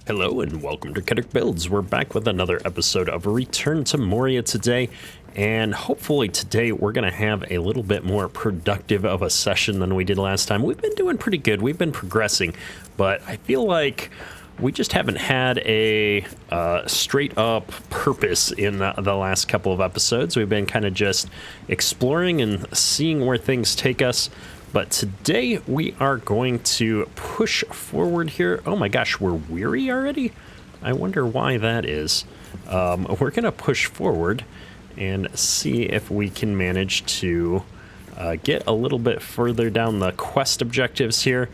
Hello and welcome to Kinetic Builds. We're back with another episode of Return to Moria today, and hopefully today we're going to have a little bit more productive of a session than we did last time. We've been doing pretty good. We've been progressing, but I feel like we just haven't had a straight up purpose in the last couple of episodes. We've been kind of just exploring and seeing where things take us. But today we are going to push forward here. Oh my gosh, we're weary already? I wonder why that is. We're going to push forward and see if we can manage to get a little bit further down the quest objectives here.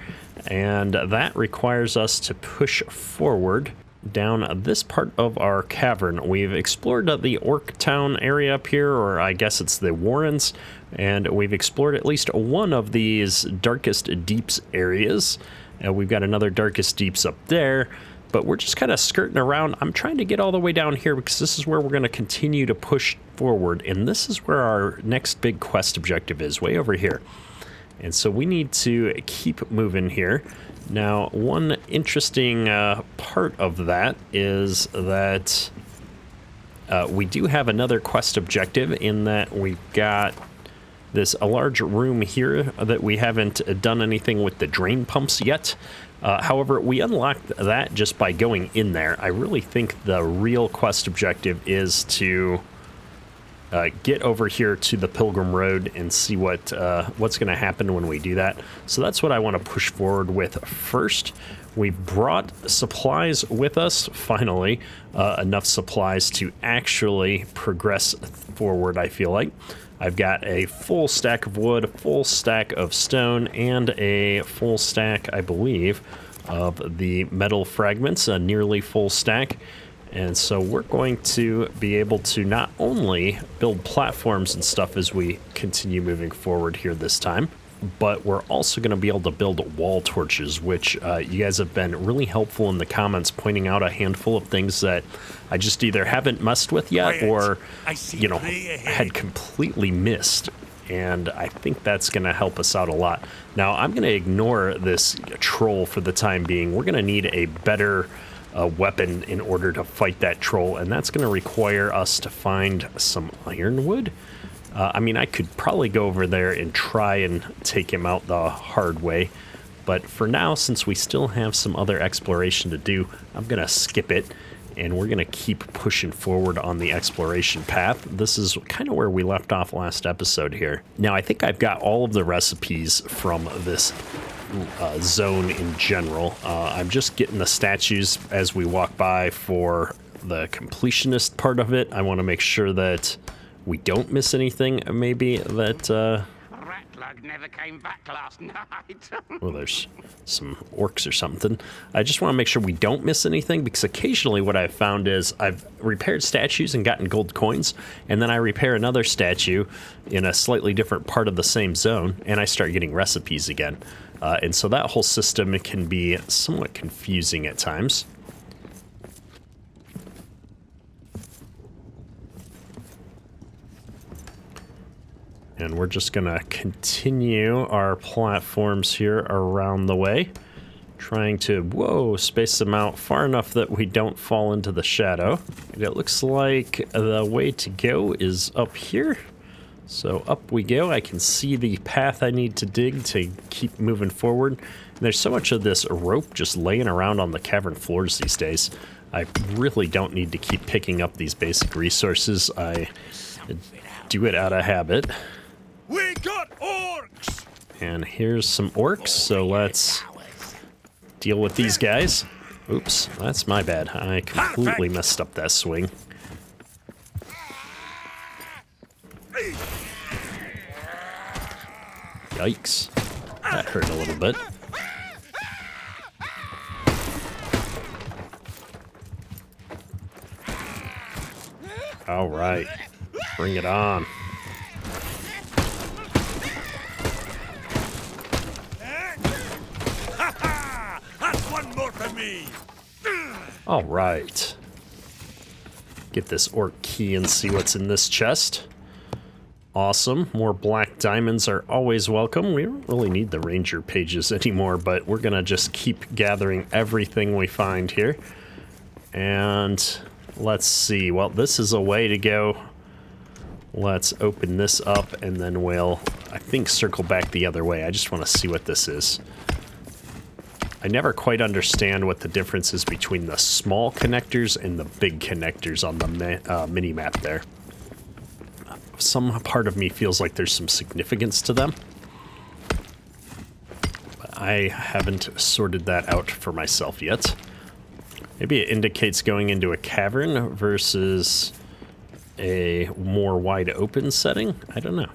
And that requires us to push forward down this part of our cavern. We've explored the Orc Town area up here, or I guess it's the Warrens, and we've explored at least one of these Darkest Deeps areas. We've got another Darkest Deeps up there, but we're just kind of skirting around. I'm trying to get all the way down here because this is where we're going to continue to push forward, and this is where our next big quest objective is, way over here. And so we need to keep moving here. Now, one interesting part of that is that we do have another quest objective in that we've got a large room here that we haven't done anything with the drain pumps yet. However, we unlocked that just by going in there. I really think the real quest objective is to get over here to the Pilgrim Road and see what's going to happen when we do that. So that's what I want to push forward with first. We brought supplies with us, finally, enough supplies to actually progress forward, I feel like. I've got a full stack of wood, a full stack of stone, and a full stack, I believe, of the metal fragments, a nearly full stack. And so we're going to be able to not only build platforms and stuff as we continue moving forward here this time, but we're also going to be able to build wall torches, which you guys have been really helpful in the comments, pointing out a handful of things that I just either haven't messed with yet or, you know, had completely missed. And I think that's going to help us out a lot. Now, I'm going to ignore this troll for the time being. We're going to need a better weapon in order to fight that troll, and that's going to require us to find some ironwood. I mean, I could probably go over there and try and take him out the hard way, but for now, since we still have some other exploration to do, I'm going to skip it, and we're going to keep pushing forward on the exploration path. This is kind of where we left off last episode here. Now, I think I've got all of the recipes from this zone in general. I'm just getting the statues as we walk by for the completionist part of it. I want to make sure that we don't miss anything. Maybe that Ratlug never came back last night. well, there's some orcs or something. I just want to make sure we don't miss anything, because occasionally what I've found is I've repaired statues and gotten gold coins, and then I repair another statue in a slightly different part of the same zone, and I start getting recipes again. And so that whole system can be somewhat confusing at times. And we're just going to continue our platforms here around the way, trying to, space them out far enough that we don't fall into the shadow. And it looks like the way to go is up here. So up we go. I can see the path I need to dig to keep moving forward. And there's so much of this rope just laying around on the cavern floors these days. I really don't need to keep picking up these basic resources. I do it out of habit. We got orcs! And here's some orcs, so let's deal with these guys. Oops, that's my bad. I completely messed up that swing. Yikes. That hurt a little bit. All right. Bring it on. That's one more for me! All right. Get this orc key and see what's in this chest. Awesome. More black diamonds are always welcome. We don't really need the ranger pages anymore, but we're going to just keep gathering everything we find here. And let's see. Well, this is a way to go. Let's open this up, and then we'll, I think, circle back the other way. I just want to see what this is. I never quite understand what the difference is between the small connectors and the big connectors on the mini-map there. Some part of me feels like there's some significance to them, but I haven't sorted that out for myself yet. Maybe it indicates going into a cavern versus a more wide open setting. I don't know.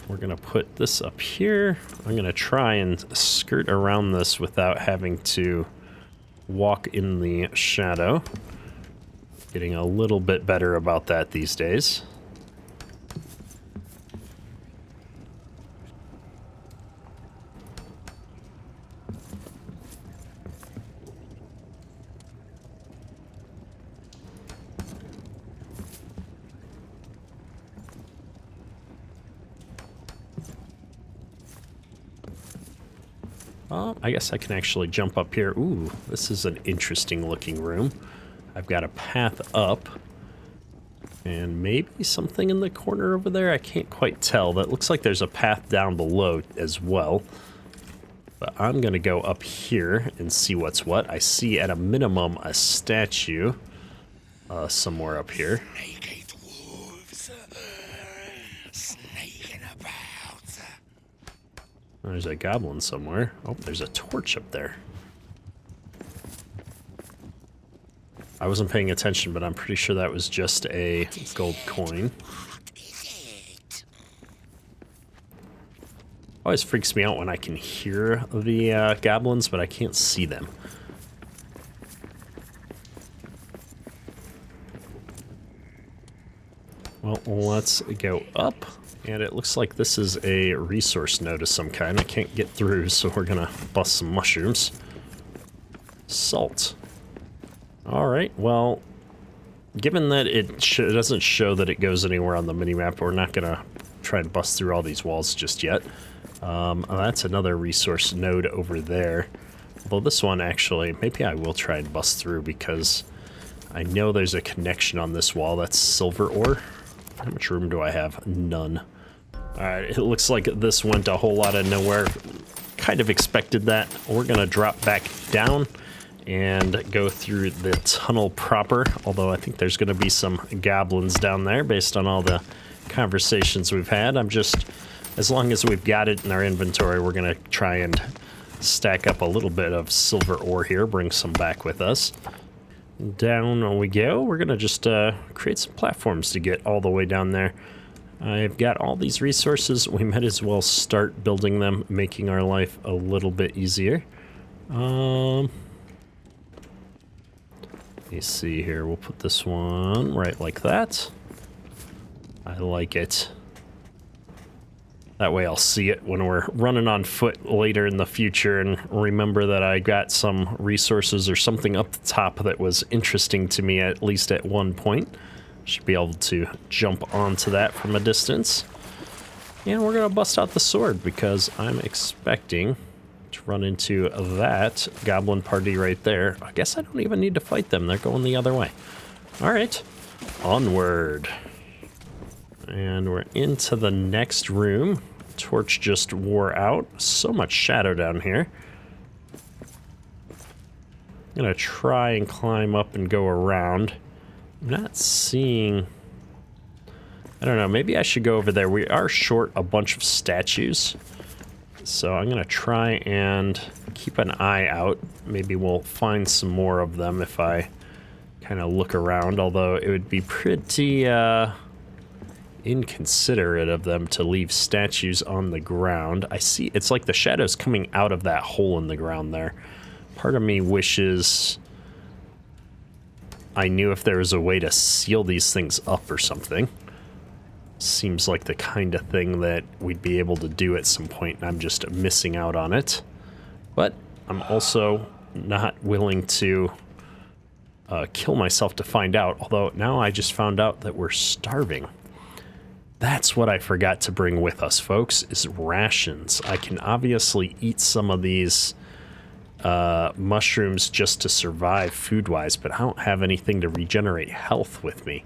We're gonna put this up here. I'm gonna try and skirt around this without having to walk in the shadow. Getting a little bit better about that these days. I guess I can actually jump up here. Ooh, this is an interesting looking room. I've got a path up, and maybe something in the corner over there. I can't quite tell. That looks like there's a path down below as well. But I'm going to go up here and see what's what. I see at a minimum a statue somewhere up here. Naked wolves, snaking about. There's a goblin somewhere. Oh, there's a torch up there. I wasn't paying attention, but I'm pretty sure that was just a gold coin. Always freaks me out when I can hear the goblins, but I can't see them. Well, let's go up. And it looks like this is a resource node of some kind. I can't get through, so we're gonna bust some mushrooms. Salt. Alright, well, given that it doesn't show that it goes anywhere on the minimap, we're not gonna try and bust through all these walls just yet. That's another resource node over there. Although this one, actually, maybe I will try and bust through because I know there's a connection on this wall. That's silver ore. How much room do I have? None. Alright, it looks like this went a whole lot of nowhere. Kind of expected that. We're gonna drop back down and go through the tunnel proper, although I think there's gonna be some goblins down there based on all the conversations we've had. I'm just, as long as we've got it in our inventory, we're gonna try and stack up a little bit of silver ore here, bring some back with us. Down we go. We're gonna just create some platforms to get all the way down there. I've got all these resources. We might as well start building them, making our life a little bit easier. Let me see here. We'll put this one right like that. I like it. That way I'll see it when we're running on foot later in the future and remember that I got some resources or something up the top that was interesting to me, at least at one point. Should be able to jump onto that from a distance. And we're gonna bust out the sword because I'm expecting to run into that goblin party right there. I guess I don't even need to fight them. They're going the other way. All right, onward. And we're into the next room. Torch just wore out. So much shadow down here. I'm gonna try and climb up and go around. I'm not seeing... I don't know, maybe I should go over there. We are short a bunch of statues. So I'm gonna try and keep an eye out. Maybe we'll find some more of them if I kind of look around, although it would be pretty inconsiderate of them to leave statues on the ground. I see it's like the shadows coming out of that hole in the ground there. Part of me wishes I knew if there was a way to seal these things up or something. Seems like the kind of thing that we'd be able to do at some point, and I'm just missing out on it. But I'm also not willing to kill myself to find out, although now I just found out that we're starving. That's what I forgot to bring with us, folks, is rations. I can obviously eat some of these mushrooms just to survive food-wise, but I don't have anything to regenerate health with me.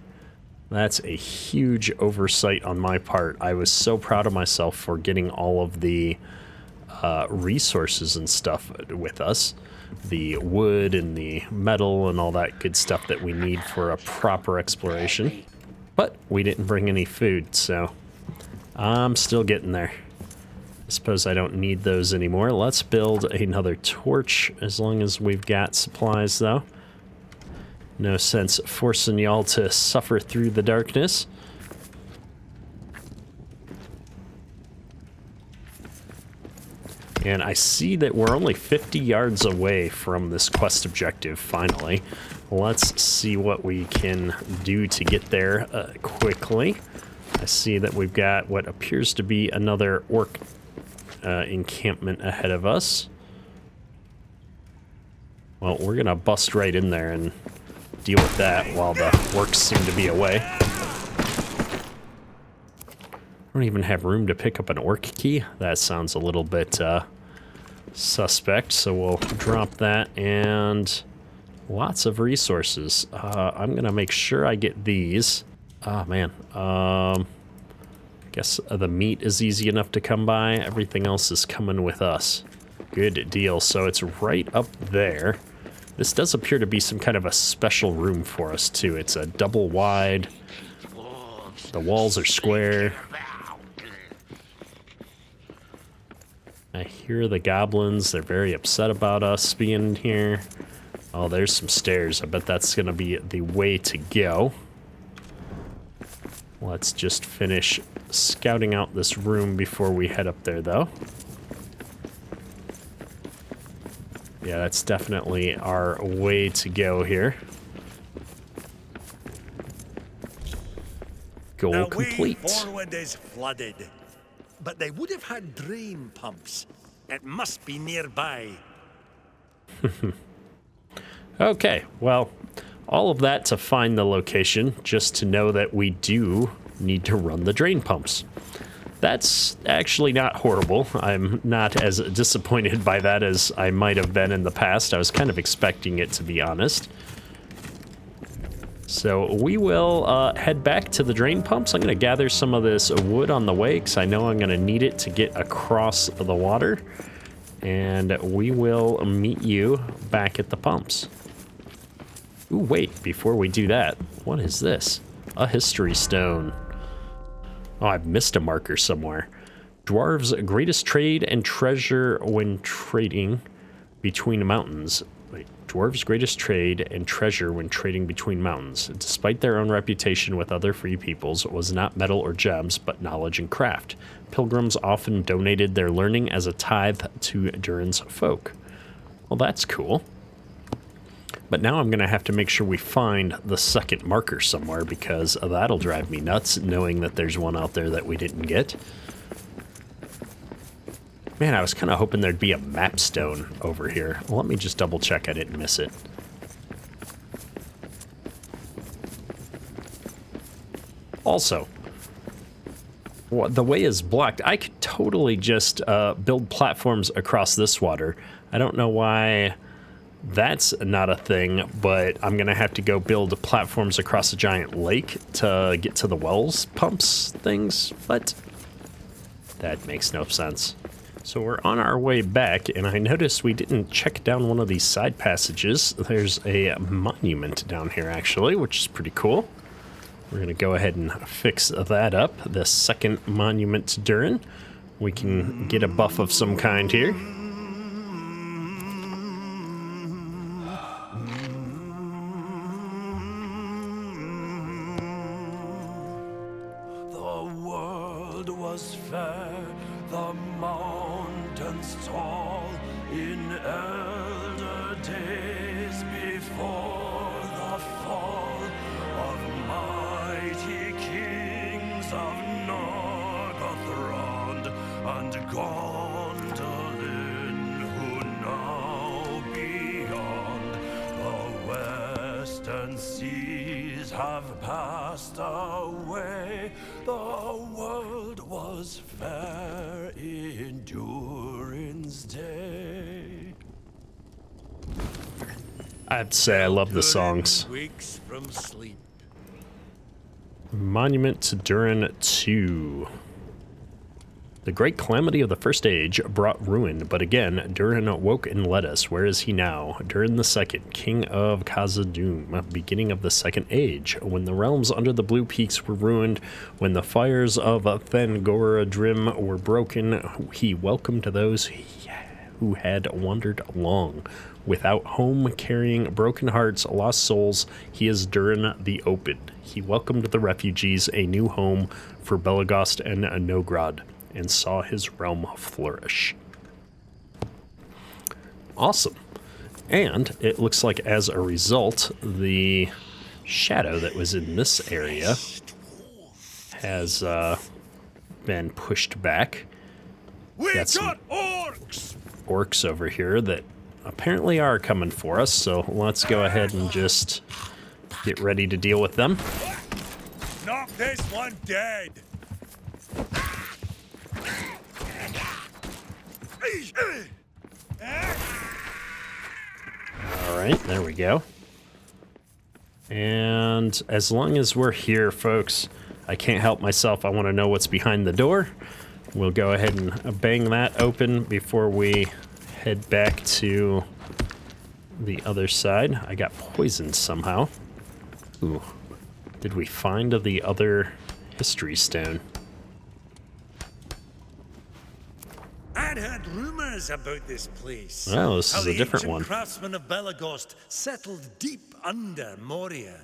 That's a huge oversight on my part. I was so proud of myself for getting all of the resources and stuff with us. The wood and the metal and all that good stuff that we need for a proper exploration. But we didn't bring any food, so I'm still getting there. I suppose I don't need those anymore. Let's build another torch as long as we've got supplies, though. No sense forcing y'all to suffer through the darkness. And I see that we're only 50 yards away from this quest objective, finally. Let's see what we can do to get there quickly. I see that we've got what appears to be another orc encampment ahead of us. Well, we're gonna bust right in there and deal with that while the orcs seem to be away. I don't even have room to pick up an orc key. That sounds a little bit suspect, so we'll drop that, and lots of resources. I'm gonna make sure I get these. Oh man, guess the meat is easy enough to come by. Everything else is coming with us. Good deal. So it's right up there. This does appear to be some kind of a special room for us too. It's a double wide. The walls are square. I hear the goblins. They're very upset about us being here. Oh, there's some stairs. I bet that's going to be the way to go. Let's just finish scouting out this room before we head up there, though. Yeah, that's definitely our way to go here. Goal The complete. way forward is flooded, but they would have had drain pumps. It must be nearby. Okay, well, all of that to find the location, just to know that we do need to run the drain pumps. That's actually not horrible. I'm not as disappointed by that as I might have been in the past. I was kind of expecting it, to be honest. So we will head back to the drain pumps. I'm going to gather some of this wood on the way because I know I'm going to need it to get across the water. And we will meet you back at the pumps. Ooh, wait, before we do that, what is this? A history stone. Oh, I've missed a marker somewhere. Dwarves' greatest trade and treasure when trading between mountains. Wait, Dwarves' greatest trade and treasure when trading between mountains, despite their own reputation with other free peoples, was not metal or gems, but knowledge and craft. Pilgrims often donated their learning as a tithe to Durin's folk. Well, that's cool. But now I'm going to have to make sure we find the second marker somewhere, because that'll drive me nuts, knowing that there's one out there that we didn't get. Man, I was kind of hoping there'd be a map stone over here. Well, let me just double check I didn't miss it. Also, the way is blocked. I could totally just build platforms across this water. I don't know why that's not a thing, but I'm going to have to go build platforms across a giant lake to get to the wells pumps things, but that makes no sense. So we're on our way back, and I noticed we didn't check down one of these side passages. There's a monument down here, actually, which is pretty cool. We're going to go ahead and fix that up. The second monument to Durin. We can get a buff of some kind here. The world was fair, the mountains tall, in elder days before the fall of mighty kings of Nargothrond and Gondolin, who now beyond the western seas have passed away. The world was fair in Durin's day. I'd say I love the songs. Wakes from sleep. Monument to Durin II. The great calamity of the First Age brought ruin, but again, Durin woke and led us. Where is he now? Durin II, king of Khazad-dûm, beginning of the Second Age. When the realms under the Blue Peaks were ruined, when the fires of Thangorodrim were broken, he welcomed those who had wandered long. Without home, carrying broken hearts, lost souls, he is Durin the Open. He welcomed the refugees a new home for Belegost and Nogrod, and saw his realm flourish. Awesome. And it looks like as a result, the shadow that was in this area has been pushed back. We Got some got orcs! orcs over here that apparently are coming for us, so let's go ahead and just get ready to deal with them. Knock this one dead! All right, there we go. And as long as we're here, folks, I can't help myself. I want to know what's behind the door. We'll go ahead and bang that open before we head back to the other side. I got poisoned somehow. Ooh. Did we find the other history stone? I'd heard rumors about this place. Oh, this How is a the different ancient one. craftsmen of Belegost settled deep under Moria.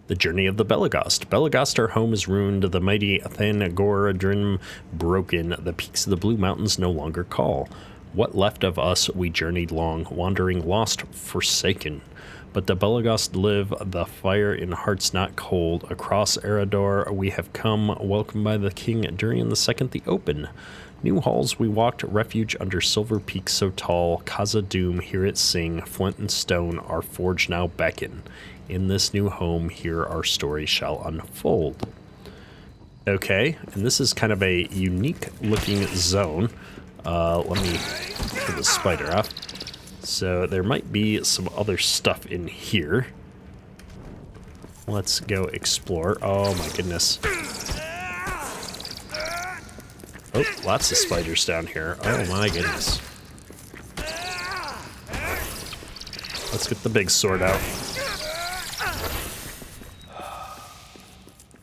The journey of the Belegost. Belegost, our home, is ruined. The mighty Thangorodrim broken. The peaks of the Blue Mountains no longer call. What left of us we journeyed long, wandering lost, forsaken. But the Belegost live, the fire in hearts not cold. Across Eredor we have come, welcomed by the king Durin II the Open. New halls we walked, refuge under silver peaks so tall. Khazad-dûm, hear it sing, flint and stone, our forge now beckon. In this new home, here our story shall unfold. Okay, and this is kind of a unique looking zone. Let me get the spider off. So there might be some other stuff in here. Let's go explore. Oh my goodness. Oh, lots of spiders down here. Oh my goodness. Let's get the big sword out.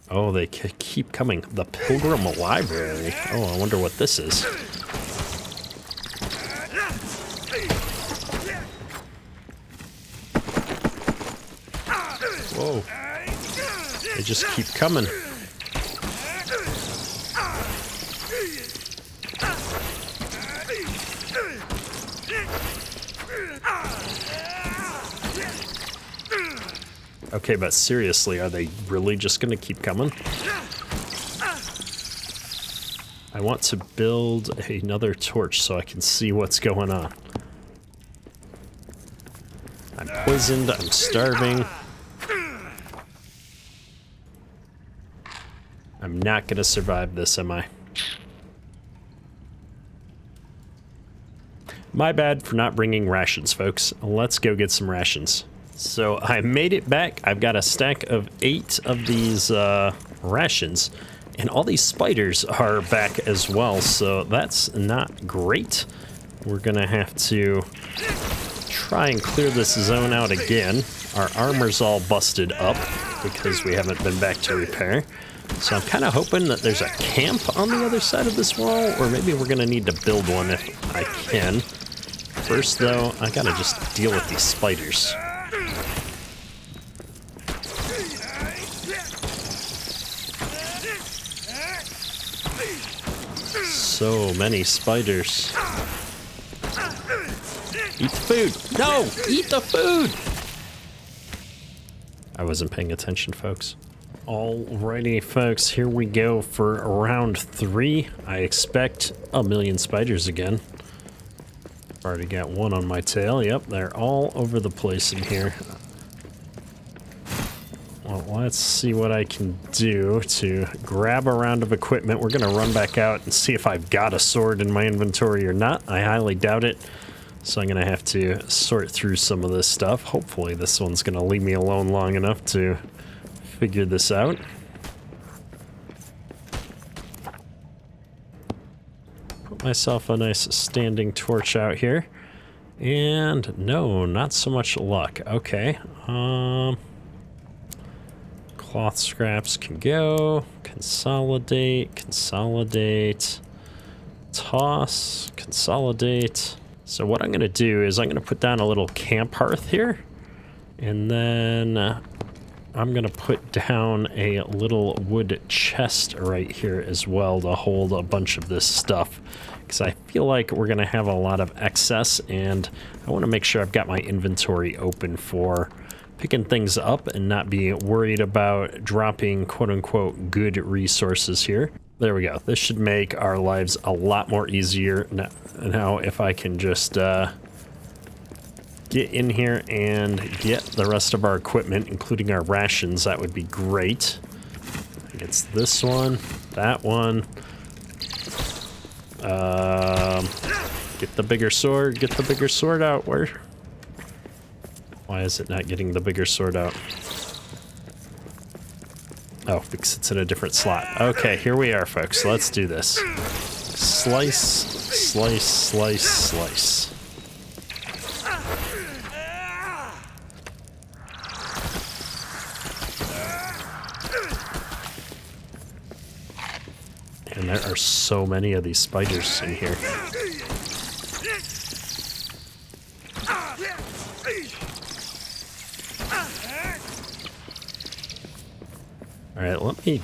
Oh, they keep coming. The Pilgrim Library. Oh, I wonder what this is. Whoa. They just keep coming. Okay, but seriously, are they really just gonna keep coming? I want to build another torch so I can see what's going on. I'm poisoned, I'm starving. I'm not gonna survive this, am I? My bad for not bringing rations, folks. Let's go get some rations. So I made it back. I've got a stack of 8 of these rations, and all these spiders are back as well, so that's not great. We're gonna have to try and clear this zone out again. Our armor's all busted up because we haven't been back to repair. So I'm kind of hoping that there's a camp on the other side of this wall, or maybe we're gonna need to build one if I can. First though, I gotta just deal with these spiders. So many spiders. Eat the food! No! Eat the food! I wasn't paying attention, folks. Alrighty, folks, here we go for round 3. I expect a million spiders again. Already got one on my tail. Yep, they're all over the place in here. Well, let's see what I can do to grab a round of equipment. We're going to run back out and see if I've got a sword in my inventory or not. I highly doubt it. So I'm going to have to sort through some of this stuff. Hopefully this one's going to leave me alone long enough to figure this out. Put myself a nice standing torch out here. And no, not so much luck. Okay. Cloth scraps can go. Consolidate, consolidate, toss, consolidate. So what I'm going to do is I'm going to put down a little camp hearth here. And then I'm going to put down a little wood chest right here as well to hold a bunch of this stuff. Because I feel like we're going to have a lot of excess, and I want to make sure I've got my inventory open for picking things up and not be worried about dropping quote-unquote good resources here. There we go. This should make our lives a lot more easier. Now if I can just get in here and get the rest of our equipment, including our rations, that would be great. I think it's this one, that one. Get the bigger sword, get the bigger sword out. Why is it not getting the bigger sword out? Oh, because it's in a different slot. Okay, here we are, folks. Let's do this. Slice, slice, slice, slice. And there are so many of these spiders in here. All right, let me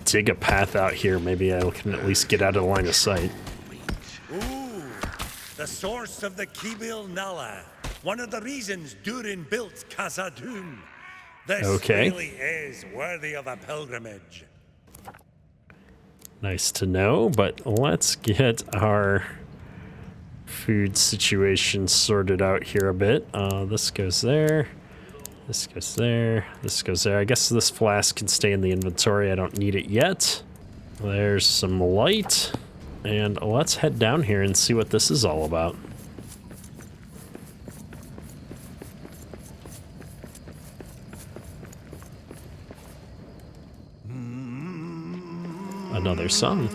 dig a path out here. Maybe I can at least get out of the line of sight. Ooh, the source of the Kibil Nala. One of the reasons Durin built Khazad-dûm. This really is worthy of a pilgrimage. Nice to know, but let's get our food situation sorted out here a bit. This goes there. This goes there. This goes there. I guess this flask can stay in the inventory. I don't need it yet. There's some light. And let's head down here and see what this is all about. Another song.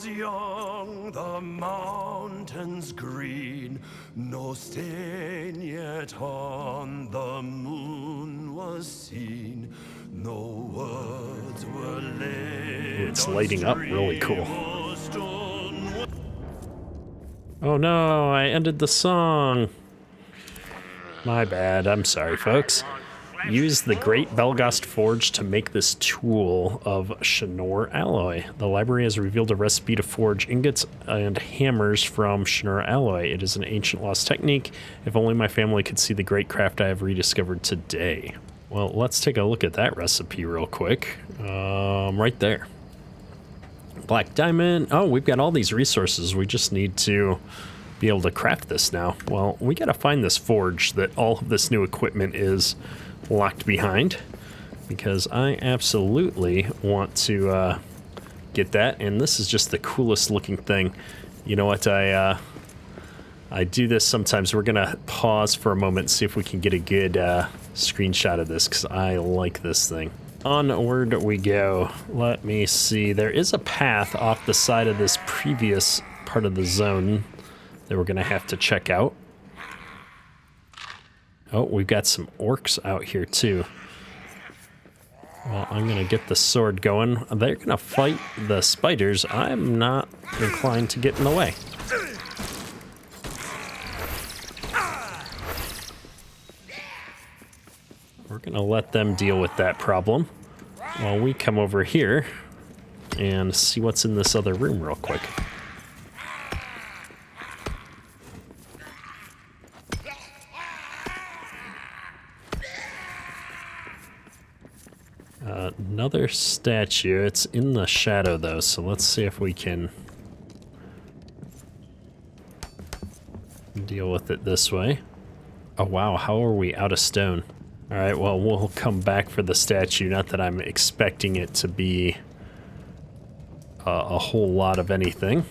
Young, the mountains green, no stain yet on the moon was seen, no words were laid. It's lighting up really cool. Oh no, I ended the song. My bad, I'm sorry, folks. Use the Great Belgast Forge to make this tool of Shinor alloy. The library has revealed a recipe to forge ingots and hammers from Shinor alloy. It is an ancient lost technique. If only my family could see the great craft I have rediscovered today. Well, let's take a look at that recipe real quick. Right there. Black diamond. Oh, we've got all these resources. We just need to be able to craft this now. Well, we gotta find this forge that all of this new equipment is locked behind, because I absolutely want to get that. And this is just the coolest looking thing. You know what, I do this sometimes. We're gonna pause for a moment and see if we can get a good screenshot of this, because I like this thing. Onward we go. Let me see, there is a path off the side of this previous part of the zone that we're gonna have to check out. Oh, we've got some orcs out here too. Well, I'm gonna get the sword going. They're gonna fight the spiders. I'm not inclined to get in the way. We're gonna let them deal with that problem while we come over here and see what's in this other room real quick. Another statue. It's in the shadow though, so let's see if we can deal with it this way. Oh wow, how are we out of stone? Alright, well, we'll come back for the statue. Not that I'm expecting it to be a whole lot of anything.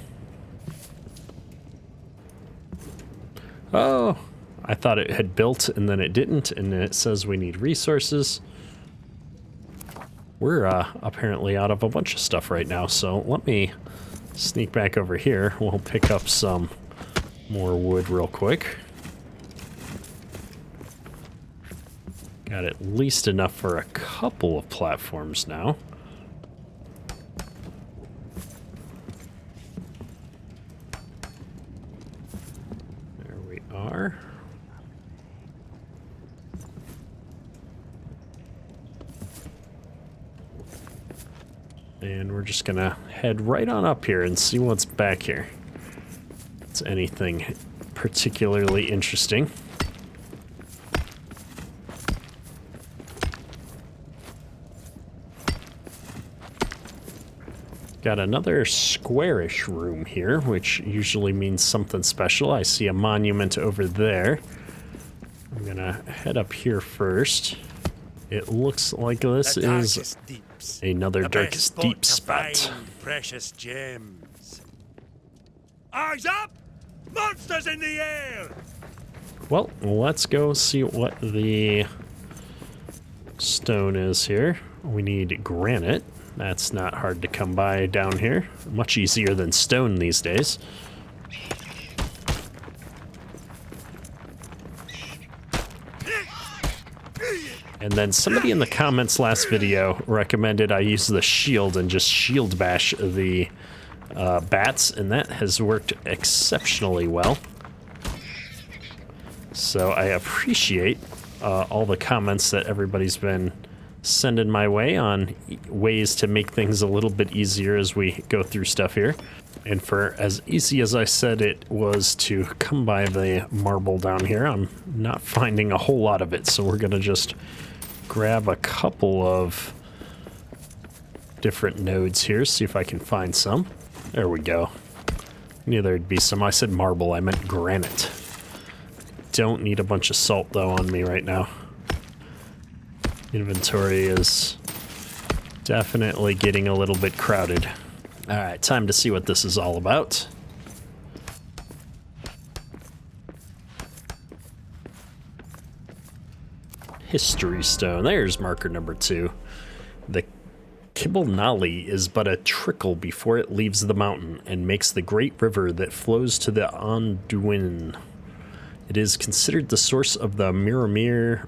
Oh, I thought it had built and then it didn't, and then it says we need resources. We're apparently out of a bunch of stuff right now, so let me sneak back over here. We'll pick up some more wood real quick. Got at least enough for a couple of platforms now. There we are. And we're just gonna head right on up here and see what's back here. If it's anything particularly interesting. Got another squarish room here, which usually means something special. I see a monument over there. I'm gonna head up here first. It looks like this is another darkest deep spot. Precious gems. Eyes up! Monsters in the air! Well, let's go see what the stone is here. We need granite. That's not hard to come by down here. Much easier than stone these days. And then somebody in the comments last video recommended I use the shield and just shield bash the bats, and that has worked exceptionally well. So I appreciate all the comments that everybody's been sending my way on ways to make things a little bit easier as we go through stuff here. And for as easy as I said it was to come by the marble down here, I'm not finding a whole lot of it, so we're gonna just grab a couple of different nodes here, see if I can find some. There we go. Knew there'd be some. I said marble, I meant granite. Don't need a bunch of salt though on me right now. Inventory is definitely getting a little bit crowded. All right, time to see what this is all about. History stone. There's marker number 2. The Kibble is but a trickle before it leaves the mountain and makes the great river that flows to the Durin. It is considered the source of the Mirror,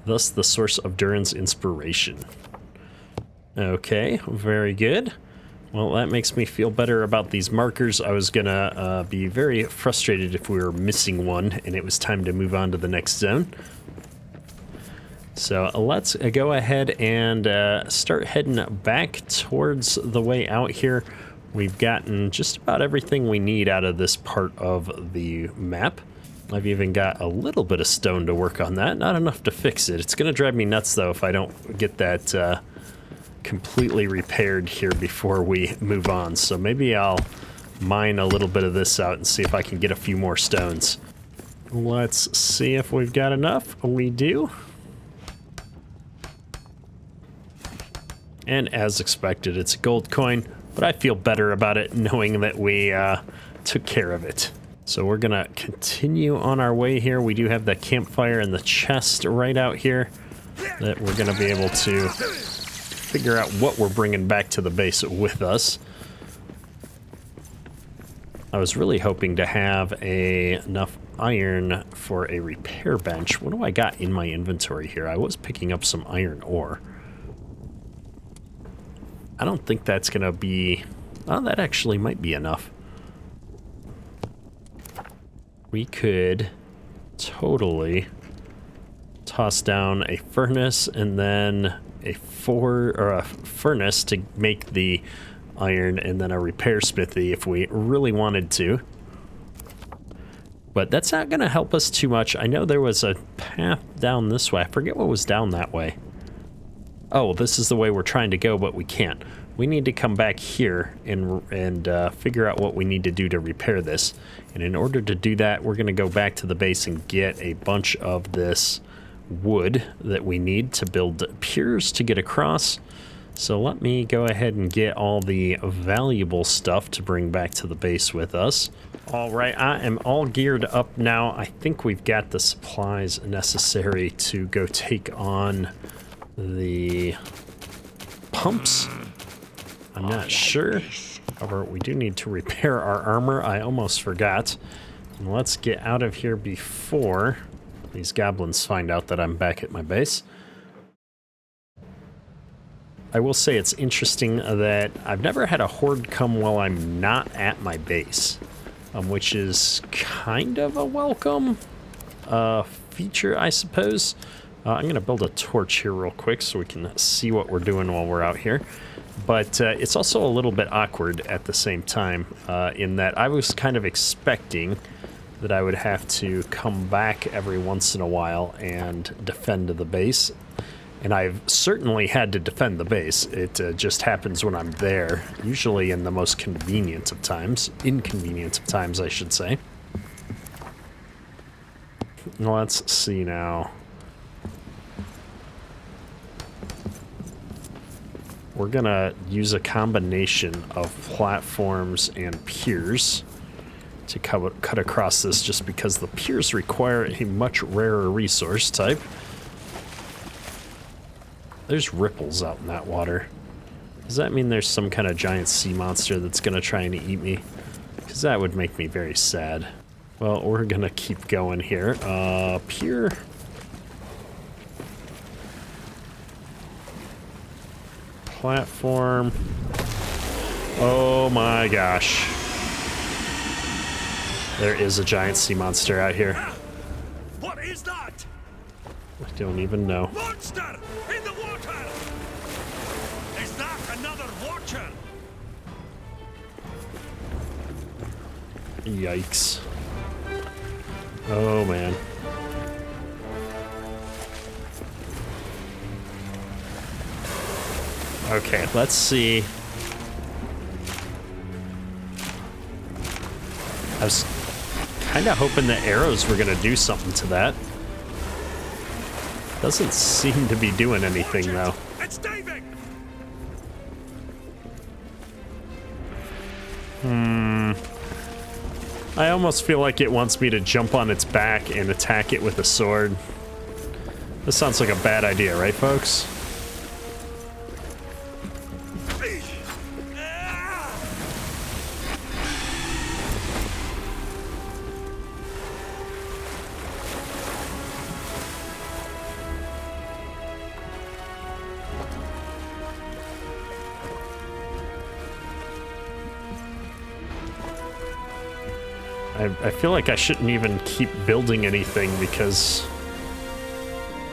thus the source of Durin's inspiration. Okay, very good. Well, that makes me feel better about these markers. I was gonna be very frustrated if we were missing one and it was time to move on to the next zone. So let's go ahead and start heading back towards the way out here. We've gotten just about everything we need out of this part of the map. I've even got a little bit of stone to work on that. Not enough to fix it. It's going to drive me nuts, though, if I don't get that completely repaired here before we move on. So maybe I'll mine a little bit of this out and see if I can get a few more stones. Let's see if we've got enough. We do. And as expected, it's a gold coin, but I feel better about it knowing that we took care of it. So we're gonna continue on our way here. We do have the campfire and the chest right out here that we're gonna be able to figure out what we're bringing back to the base with us. I was really hoping to have enough iron for a repair bench. What do I got in my inventory here? I was picking up some iron ore. I don't think that's gonna be... Oh, that actually might be enough. We could totally toss down a furnace and then a furnace to make the iron, and then a repair smithy if we really wanted to. But that's not gonna help us too much. I know there was a path down this way. I forget what was down that way. oh, this is the way we're trying to go, but we can't. We need to come back here and figure out what we need to do to repair this. And in order to do that, we're going to go back to the base and get a bunch of this wood that we need to build piers to get across. So let me go ahead and get all the valuable stuff to bring back to the base with us. All right, I am all geared up now. I think we've got the supplies necessary to go take on the pumps. I'm not sure. However, we do need to repair our armor. I almost forgot. And let's get out of here before these goblins find out that I'm back at my base. I will say it's interesting that I've never had a horde come while I'm not at my base, which is kind of a welcome feature, I suppose. I'm going to build a torch here real quick so we can see what we're doing while we're out here. But it's also a little bit awkward at the same time in that I was kind of expecting that I would have to come back every once in a while and defend the base. And I've certainly had to defend the base. It just happens when I'm there, usually in the most inconvenient of times, I should say. Let's see now. We're gonna use a combination of platforms and piers to cut across this, just because the piers require a much rarer resource type. There's ripples out in that water. Does that mean there's some kind of giant sea monster that's gonna try and eat me? Because that would make me very sad. Well, we're gonna keep going here. Pier. Platform. Oh my gosh. There is a giant sea monster out here. What is that? I don't even know. Monster in the water! Is that another watcher? Yikes. Oh man. Okay, let's see. I was kind of hoping the arrows were going to do something to that. Doesn't seem to be doing anything, though. It's diving! I almost feel like it wants me to jump on its back and attack it with a sword. This sounds like a bad idea, right, folks? I feel like I shouldn't even keep building anything, because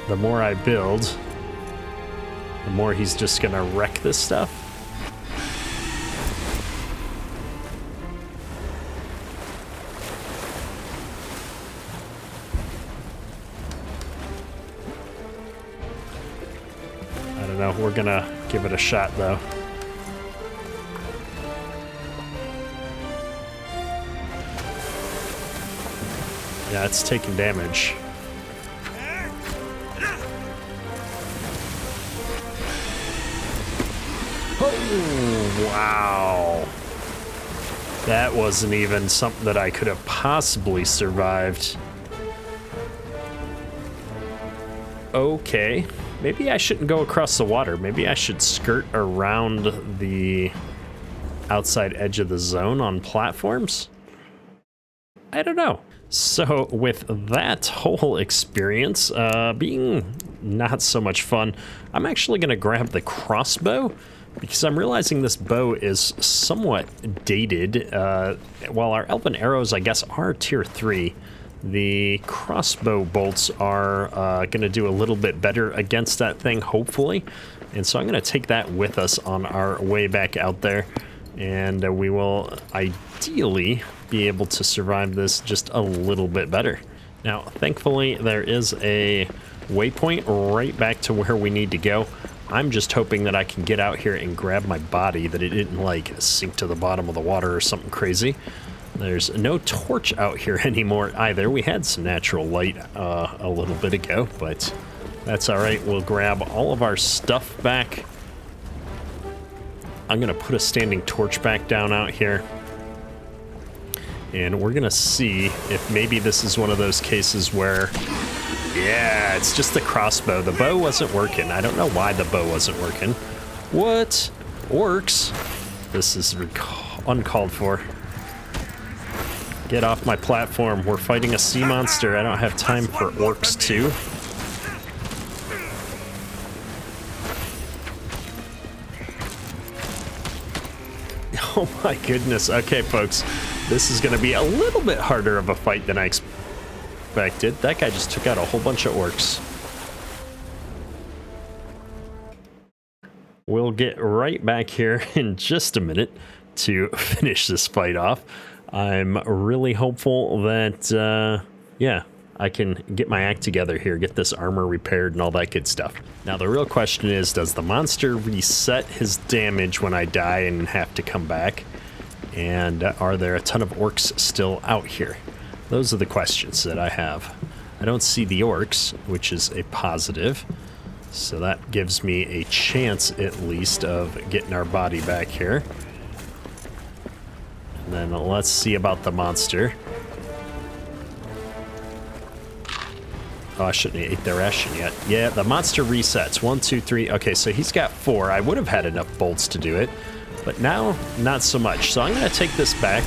the more I build, the more he's just gonna wreck this stuff. I don't know, we're gonna give it a shot though. Yeah, it's taking damage. Oh, wow. That wasn't even something that I could have possibly survived. Okay. Maybe I shouldn't go across the water. Maybe I should skirt around the outside edge of the zone on platforms? I don't know. So with that whole experience being not so much fun, I'm actually going to grab the crossbow, because I'm realizing this bow is somewhat dated. While our elven arrows, I guess, are tier 3, the crossbow bolts are going to do a little bit better against that thing, hopefully. And so I'm going to take that with us on our way back out there, and we will ideally be able to survive this just a little bit better. Now, thankfully, there is a waypoint right back to where we need to go. I'm just hoping that I can get out here and grab my body, that it didn't like sink to the bottom of the water or something crazy. There's no torch out here anymore either. We had some natural light a little bit ago, but that's all right. We'll grab all of our stuff back. I'm gonna put a standing torch back down out here. And we're gonna see if maybe this is one of those cases where, yeah, it's just the crossbow. The bow wasn't working. I don't know why the bow wasn't working. What? Orcs? This is uncalled for. Get off my platform. We're fighting a sea monster. I don't have time for orcs too. Oh my goodness. Okay, folks. This is going to be a little bit harder of a fight than I expected. That guy just took out a whole bunch of orcs. We'll get right back here in just a minute to finish this fight off. I'm really hopeful that, yeah, I can get my act together here, get this armor repaired and all that good stuff. Now, the real question is, does the monster reset his damage when I die and have to come back? And are there a ton of orcs still out here? Those are the questions that I have. I don't see the orcs, which is a positive. So that gives me a chance, at least, of getting our body back here. And then let's see about the monster. Oh, I shouldn't have ate the ration yet. Yeah, the monster resets. 1, 2, 3. Okay, so he's got 4. I would have had enough bolts to do it, but now not so much. So I'm going to take this back.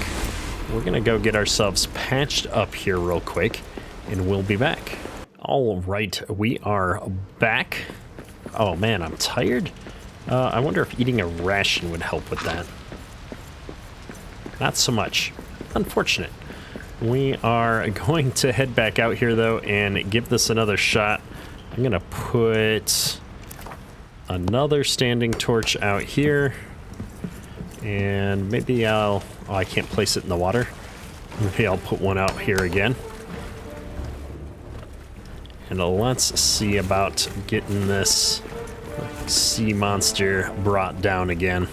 We're going to go get ourselves patched up here real quick, and we'll be back. All right, we are back. Oh man, I'm tired. I wonder if eating a ration would help with that. Not so much. Unfortunate. We are going to head back out here though and give this another shot. I'm gonna put another standing torch out here, and maybe oh, I can't place it in the water. Maybe I'll put one out here again. And let's see about getting this sea monster brought down again.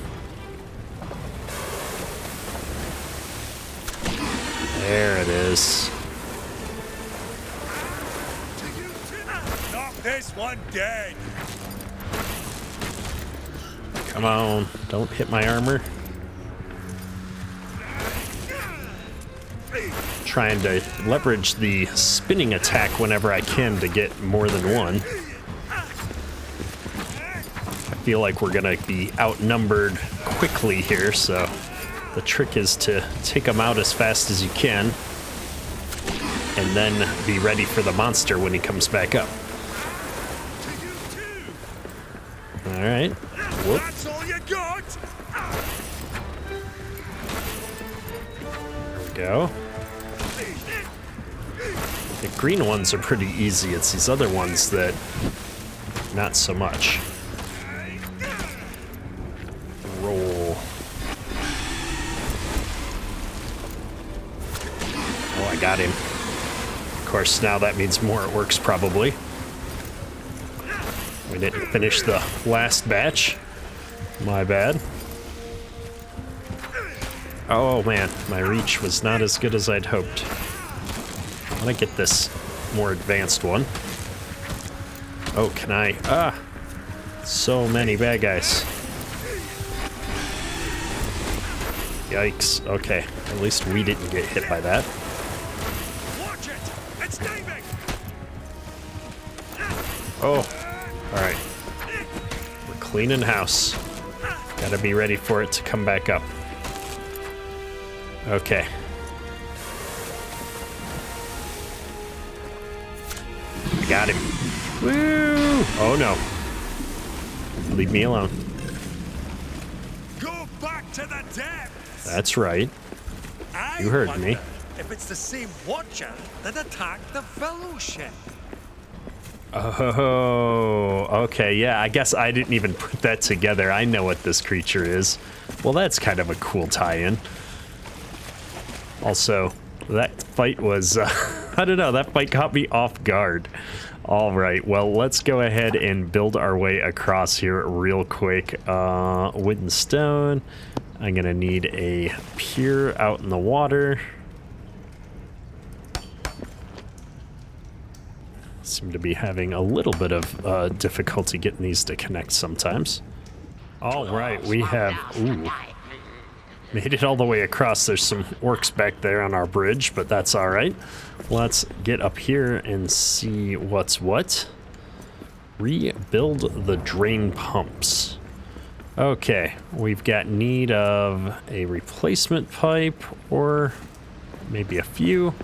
There it is. Knock this one dead. Come on, don't hit my armor. Trying to leverage the spinning attack whenever I can to get more than one. I feel like we're gonna be outnumbered quickly here, so the trick is to take them out as fast as you can and then be ready for the monster when he comes back up. All right. Whoop. That's all you got. There we go. The green ones are pretty easy. It's these other ones that not so much. Roll. Oh, I got him. Of course, now that means more orcs probably. We didn't finish the last batch. My bad. Oh man, my reach was not as good as I'd hoped. I'm gonna get this more advanced one. Oh, can I? Ah! So many bad guys. Yikes. Okay, at least we didn't get hit by that. Watch it. It's diving. Oh, alright. We're cleaning house. Gotta be ready for it to come back up. Okay. I got him. Woo! Oh no. Leave me alone. Go back to the depths. That's right. You heard me. If it's the same Watcher that attacked the Fellowship. Oh, okay. Yeah, I guess I didn't even put that together. I know what this creature is. Well, that's kind of a cool tie-in. Also, that fight was, I don't know, that fight caught me off guard. All right, well, let's go ahead and build our way across here real quick. Wood and stone. I'm gonna need a pier out in the water. Seem to be having a little bit of difficulty getting these to connect sometimes. All right, we have made it all the way across. There's some orcs back there on our bridge, but that's all right. Let's get up here and see what's what. Rebuild the drain pumps. Okay, we've got need of a replacement pipe or maybe a few.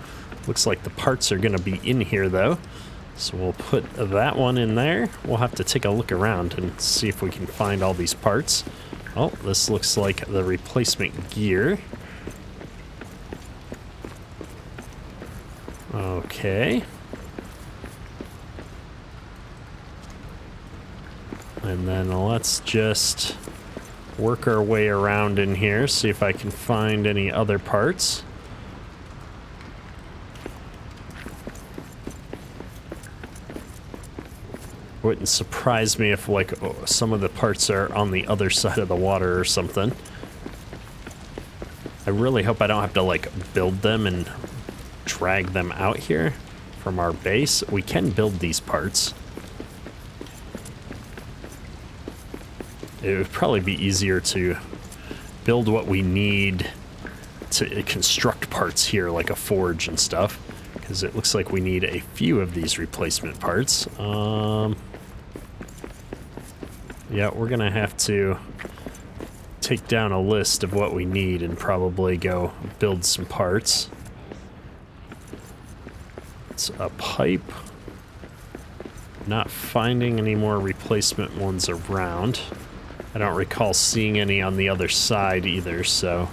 Looks like the parts are gonna be in here though. So we'll put that one in there. We'll have to take a look around and see if we can find all these parts. Oh, this looks like the replacement gear. Okay. And then let's just work our way around in here, see if I can find any other parts. Wouldn't surprise me if, like, some of the parts are on the other side of the water or something. I really hope I don't have to, like, build them and drag them out here from our base. We can build these parts. It would probably be easier to build what we need to construct parts here, like a forge and stuff, because it looks like we need a few of these replacement parts. Yeah, we're gonna have to take down a list of what we need and probably go build some parts. It's a pipe. Not finding any more replacement ones around. I don't recall seeing any on the other side either, so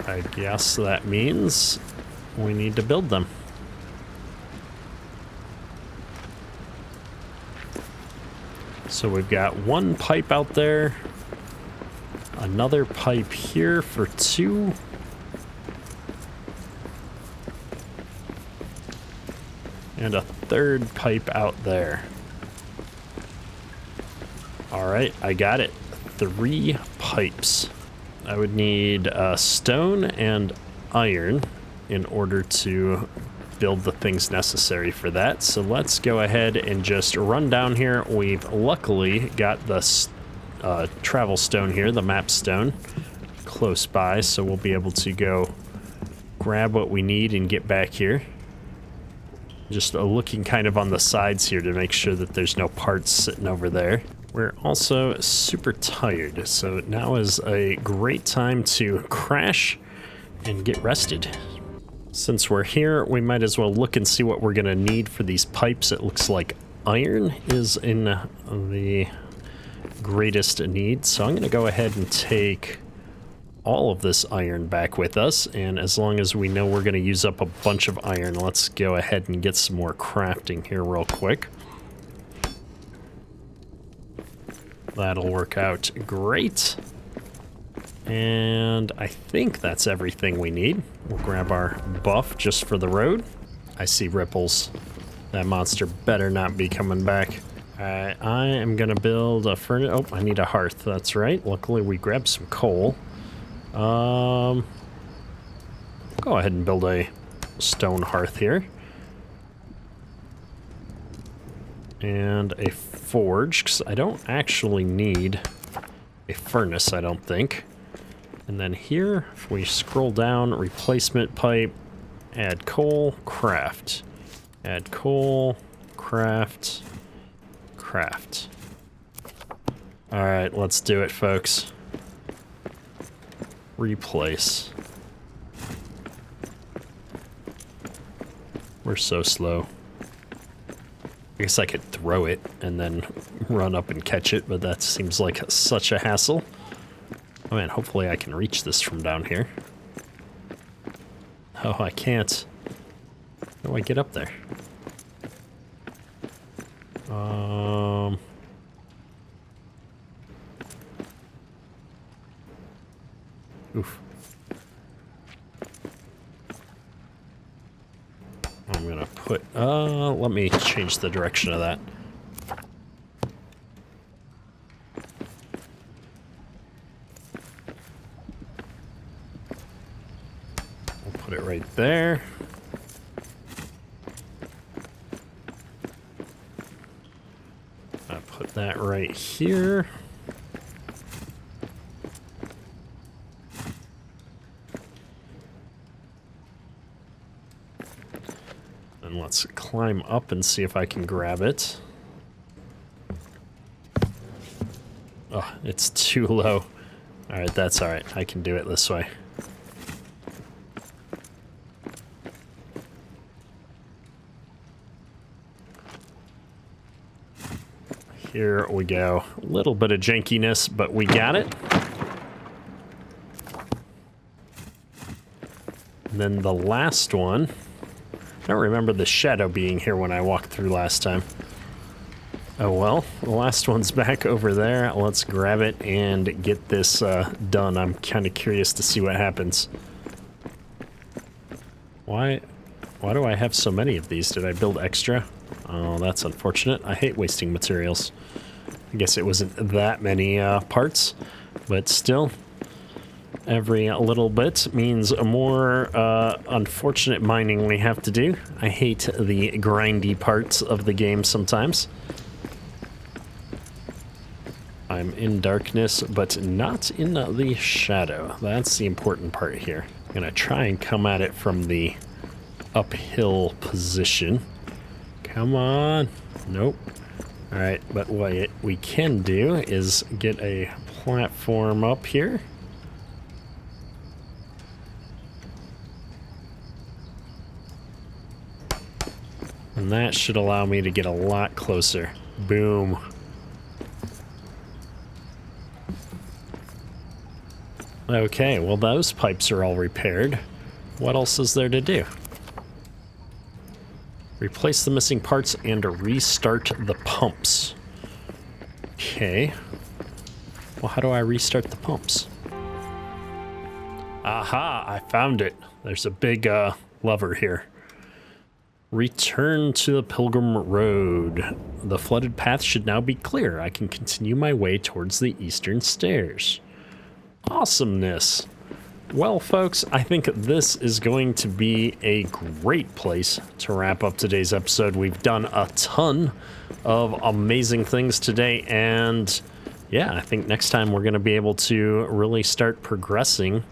I guess that means we need to build them. So we've got one pipe out there, another pipe here for 2. And a 3rd pipe out there. All right, I got it. 3 pipes. I would need stone and iron in order to build the things necessary for that. So let's go ahead and just run down here. We've luckily got the travel stone here, the map stone, close by, so we'll be able to go grab what we need and get back here. Just looking kind of on the sides here to make sure that there's no parts sitting over there. We're also super tired, so now is a great time to crash and get rested. Since we're here, we might as well look and see what we're gonna need for these pipes. It looks like iron is in the greatest need, so I'm gonna go ahead and take all of this iron back with us, and as long as we know we're gonna use up a bunch of iron, let's go ahead and get some more crafting here real quick. That'll work out great. And I think that's everything we need. We'll grab our buff just for the road. I see ripples. That monster better not be coming back. Alright, I am gonna build a furnace. Oh, I need a hearth, that's right. Luckily we grabbed some coal. Go ahead and build a stone hearth here. And a forge, because I don't actually need a furnace, I don't think. And then here, if we scroll down, replacement pipe, add coal, craft. Add coal, craft, craft. All right, let's do it, folks. Replace. We're so slow. I guess I could throw it and then run up and catch it, but that seems like such a hassle. Oh man, hopefully I can reach this from down here. Oh, I can't. How do I get up there? Oof. I'm gonna let me change the direction of that. We'll put it right there. I put that right here. And let's climb up and see if I can grab it. Oh, it's too low. All right, that's all right. I can do it this way. Here we go. A little bit of jankiness, but we got it. And then the last one. I don't remember the shadow being here when I walked through last time. Oh well, the last one's back over there. Let's grab it and get this done. I'm kind of curious to see what happens. Why do I have so many of these? Did I build extra? Oh, that's unfortunate. I hate wasting materials. I guess it wasn't that many parts, but still, every little bit means more unfortunate mining we have to do. I hate the grindy parts of the game sometimes. I'm in darkness, but not in the shadow. That's the important part here. I'm gonna try and come at it from the uphill position. Come on. Nope. All right, but what we can do is get a platform up here. And that should allow me to get a lot closer. Boom. Okay, well those pipes are all repaired. What else is there to do? Replace the missing parts and restart the pumps. Okay. Well, how do I restart the pumps? Aha, I found it. There's a big lever here. Return to the Pilgrim Road. The flooded path should now be clear. I can continue my way towards the eastern stairs. Awesomeness. Well, folks, I think this is going to be a great place to wrap up today's episode. We've done a ton of amazing things today, and yeah, I think next time we're going to be able to really start progressing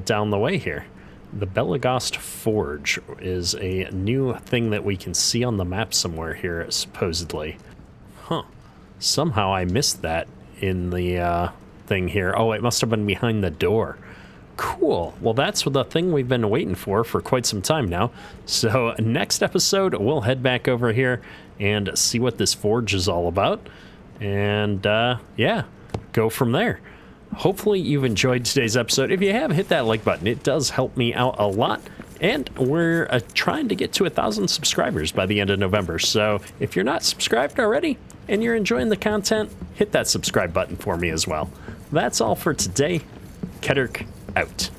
down the way here. The Belagost Forge is a new thing that we can see on the map somewhere here, supposedly. Huh. Somehow I missed that in the thing here. Oh, it must have been behind the door. Cool. Well, that's the thing we've been waiting for quite some time now. So next episode, we'll head back over here and see what this forge is all about. And yeah, go from there. Hopefully you've enjoyed today's episode. If you have, hit that like button. It does help me out a lot. And we're trying to get to 1,000 subscribers by the end of November. So if you're not subscribed already and you're enjoying the content, hit that subscribe button for me as well. That's all for today. Kedrick out.